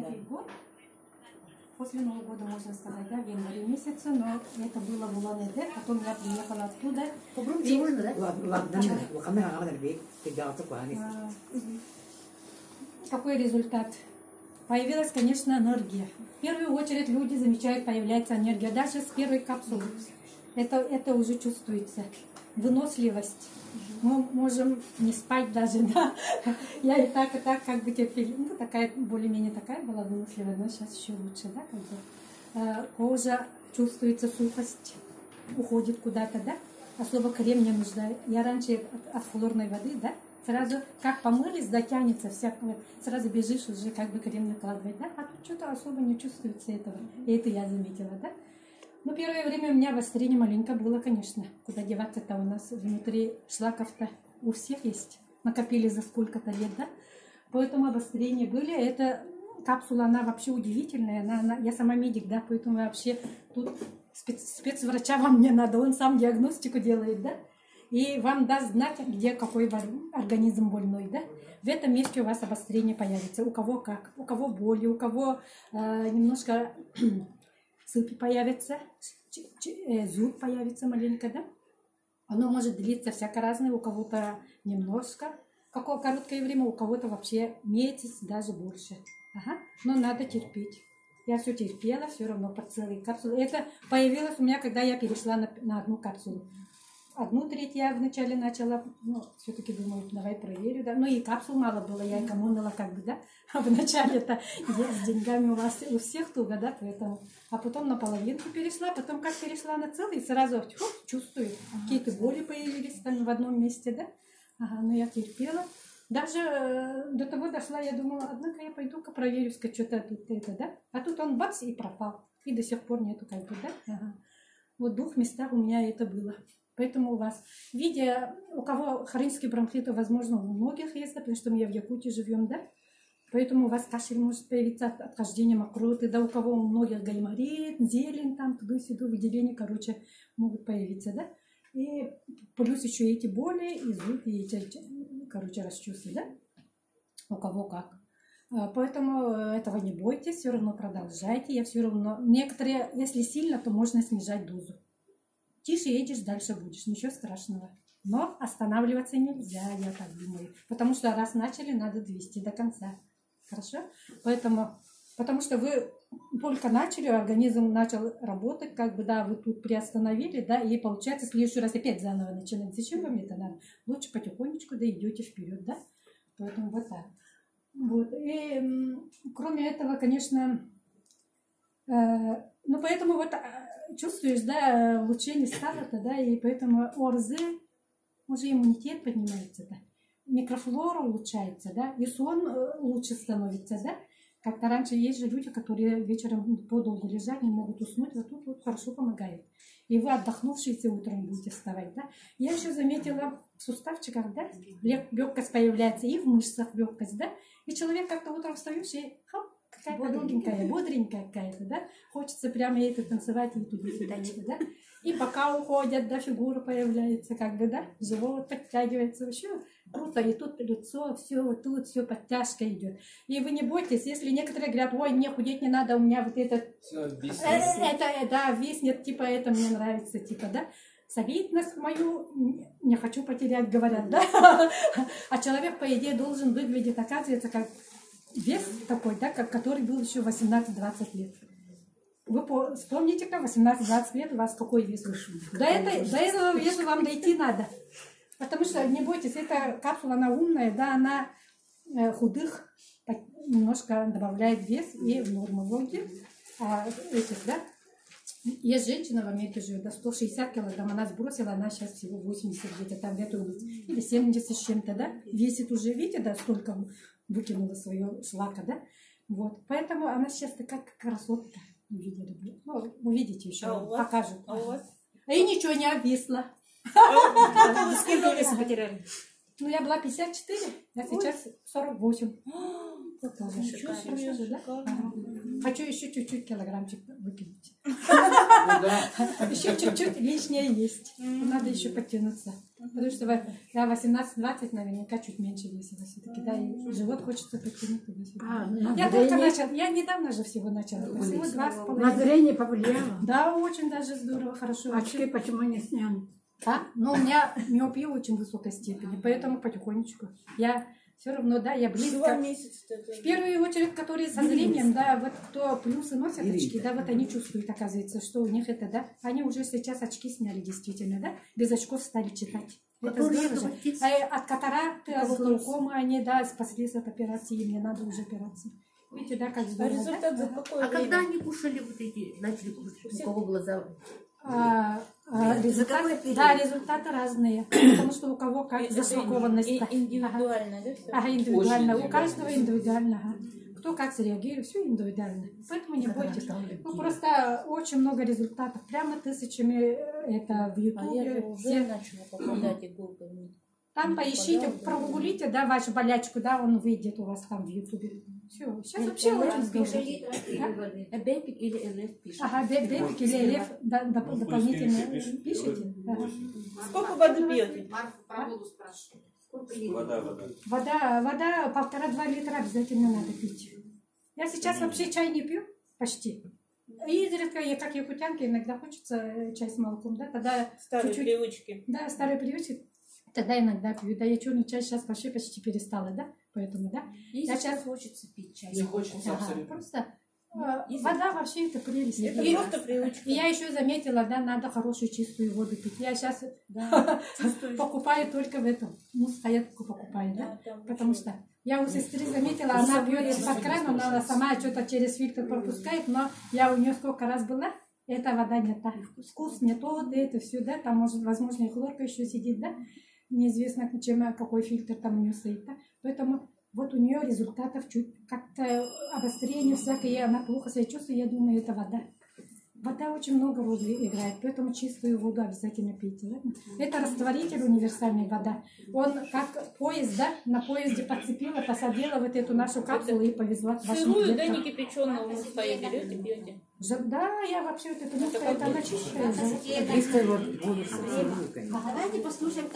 Новый год. После Нового года, можно сказать, да, в январе месяце, но это было в Улан-Удэ, потом я приехала оттуда. Какой результат? Появилась, конечно, энергия. В первую очередь люди замечают, появляется энергия. Даже с первой капсулы. Это уже чувствуется. Выносливость. Мы можем не спать даже, да. Я и так, как бы терпели. Ну, такая, более-менее такая была выносливая, но сейчас еще лучше, да, как бы. Кожа чувствуется, сухость уходит куда-то, да. Особо крем не нужно. Я раньше от хлорной воды, да, сразу как помылись, да, тянется всякое, сразу бежишь уже как бы крем накладывать, да, а тут что-то особо не чувствуется этого. И это я заметила, да. Ну, первое время у меня обострение маленько было, конечно. Куда деваться-то, у нас внутри шлаков-то у всех есть. Накопили за сколько-то лет, да. Поэтому обострения были. Эта капсула, она вообще удивительная. Я сама медик, да, поэтому вообще тут спецврача вам не надо. Он сам диагностику делает, да. И вам даст знать, где какой организм больной, да. В этом месте у вас обострение появится. У кого как. У кого боли, у кого немножко... сыпь появится, зуд появится маленько, да? Оно может длиться всяко разное, у кого-то немножко, какое короткое время, у кого-то вообще месяц, даже больше. Ага. Но надо терпеть. Я все терпела, все равно по целой капсуле. Это появилось у меня, когда я перешла на одну капсулу. Одну треть я вначале начала, ну, все-таки думаю, давай проверю, да. Ну и капсул мало было, я экономила как бы, да. А вначале-то с деньгами у вас у всех туго, да, поэтому. А потом на половинку перешла, потом как перешла на целый, сразу чувствую, какие-то боли появились там в одном месте, да. Ага, но я терпела. Даже до того дошла, я думала, однако я пойду-ка проверю, что-то тут это, да. А тут он бац и пропал. И до сих пор нету как бы, да. Ага. Вот в 2 местах у меня это было. Поэтому у вас, видя, у кого хронический бронхит, возможно, у многих есть, да, потому что мы в Якутии живем, да, поэтому у вас кашель может появиться от отхождения мокроты, да, у кого у многих гайморит, зелень, там, туда-сюда, выделения, короче, могут появиться, да, и плюс еще эти боли, и зуд, и эти, короче, расчувствия, да, у кого как. Поэтому этого не бойтесь, все равно продолжайте, я все равно, некоторые, если сильно, то можно снижать дозу. Тише едешь, дальше будешь. Ничего страшного. Но останавливаться нельзя, я так думаю. Потому что раз начали, надо довести до конца. Хорошо? Поэтому, потому что вы только начали, организм начал работать, как бы, да, вы тут приостановили, да, и получается, в следующий раз опять заново начинать. Зачем вам это надо? Лучше потихонечку, да, идете вперед, да? Поэтому вот так. Вот. И кроме этого, конечно, ну, поэтому вот... чувствуешь, да, улучшение стала-то, да, и поэтому ОРЗ, уже иммунитет поднимается, да, микрофлора улучшается, да, и сон лучше становится, да. Как-то раньше есть же люди, которые вечером подолгу лежать, не могут уснуть, вот тут вот хорошо помогает. И вы отдохнувшиеся утром будете вставать, да. Я еще заметила в суставчиках, да, легкость появляется, и в мышцах легкость, да, и человек как-то утром встаешь и хоп, какая-то легенькая, бодренькая какая-то, да? Хочется прямо ей танцевать и туда-сюда, да? И бока уходят, да, фигура появляется, как бы, да? Живот подтягивается, вообще круто. И тут лицо, все, вот тут все, подтяжка идет. И вы не бойтесь, если некоторые говорят, ой, мне худеть не надо, у меня вот это, да, виснет, типа, это мне нравится, типа, да? Солидность мою не хочу потерять, говорят, да? А человек, по идее, должен выглядеть, оказывается, как вес такой, да, который был еще 18-20 лет. Вы вспомните-ка, 18-20 лет у вас какой вес вышел. До этого веса вам дойти надо. Потому что, не бойтесь, эта капсула, она умная, да, она худых немножко добавляет вес и в норму вводит. Этих, да. Есть женщина в Америке живет, да, 160 килограмм, она сбросила, она сейчас всего 80 где-то там в этой области. Или 70 с чем-то, да, весит уже, видите, да, столько выкинула свое шлака, да. Вот, поэтому она сейчас такая красотка. Увидели. Ну, увидите еще, покажут. А у вас? И ничего не обвисло. Сколько веса потеряли? Ну, я была 54, а сейчас 48. Вот тоже. Хочу еще чуть-чуть килограммчик выкинуть. Еще чуть-чуть лишнее есть. Надо еще подтянуться. Потому что да, 18-20 наверняка чуть меньше весила все-таки, да, и живот хочется потянуть туда-сюда. Я только начала, я недавно же всего начала, всего 2,5. На зрение повлияло? Да, очень даже здорово, хорошо. Очки почему не сняли? А? Но у меня миопия очень высокой степени, поэтому потихонечку. Я все равно, да, я близко. В первую очередь, которые со зрением, да, вот кто плюсы носят очки, да, вот они чувствуют, оказывается, что у них это, да, они уже сейчас очки сняли действительно, да, без очков стали читать. Это здорово же. От катаракты, от глаукомы они, да, спаслись от операции, мне надо уже операции. Видите, да, как здорово, результат за да? какое время? Когда они кушали вот эти, начали кушать, у кого глаза? Результаты разные, потому что у кого как зашлакованность. Индивидуально, да? Ага, индивидуально. У каждого индивидуально. Ага. Кто как среагирует, все индивидуально. Поэтому не бойтесь. Ну, просто очень много результатов. Прямо тысячами это в Ютубе. Я уже начала попадать иголками. Там поищите, прогуглите, да, вашу болячку, да, он выйдет у вас там в Ютубе. Все, сейчас вообще очень здорово. Бепик или ЛФ пишет. Ага, бепик или ЛФ дополнительно пишите. Ага. Сколько воды пьете? Вода 1,5-2 литра обязательно надо пить. Я сейчас вообще чай не пью, почти. И изредка, как якутянка, иногда хочется чай с молоком, да, тогда Старые чуть-чуть, привычки. да, старые привычки, тогда иногда пью. Да, я черный чай сейчас вообще почти перестала, да, поэтому, да. Я сейчас хочется пить чай. Не хочется абсолютно. Просто вода вообще это прелесть. Это И просто привычка. я еще заметила, да, надо хорошую чистую воду пить. Я сейчас покупаю только в этом. Ну, стоятку покупаю, да? Потому что я у сестры заметила, она пьет из-под крана, но она сама что-то через фильтр пропускает, но я у нее сколько раз была, эта вода не та. Вкус не тот, это все, да, там может, возможно, и хлорка еще сидит, да? Неизвестно, какой фильтр там у нее стоит, да? Поэтому вот у нее результатов чуть как-то обострение всякое, и она плохо себя чувствует, я думаю, это вода. Вода очень много роли играет, поэтому чистую воду обязательно пейте. Да? Это растворитель универсальной вода. Он как поезд, да, на поезде подцепила, посадила вот эту нашу капсулу и повезла к вашим Сырую, да, клеткам. не кипяченую муфтою берете, пьете. Да, я вообще вот эту муфту, это она чистая. Чистая воду с рыбкой. Давайте послушаем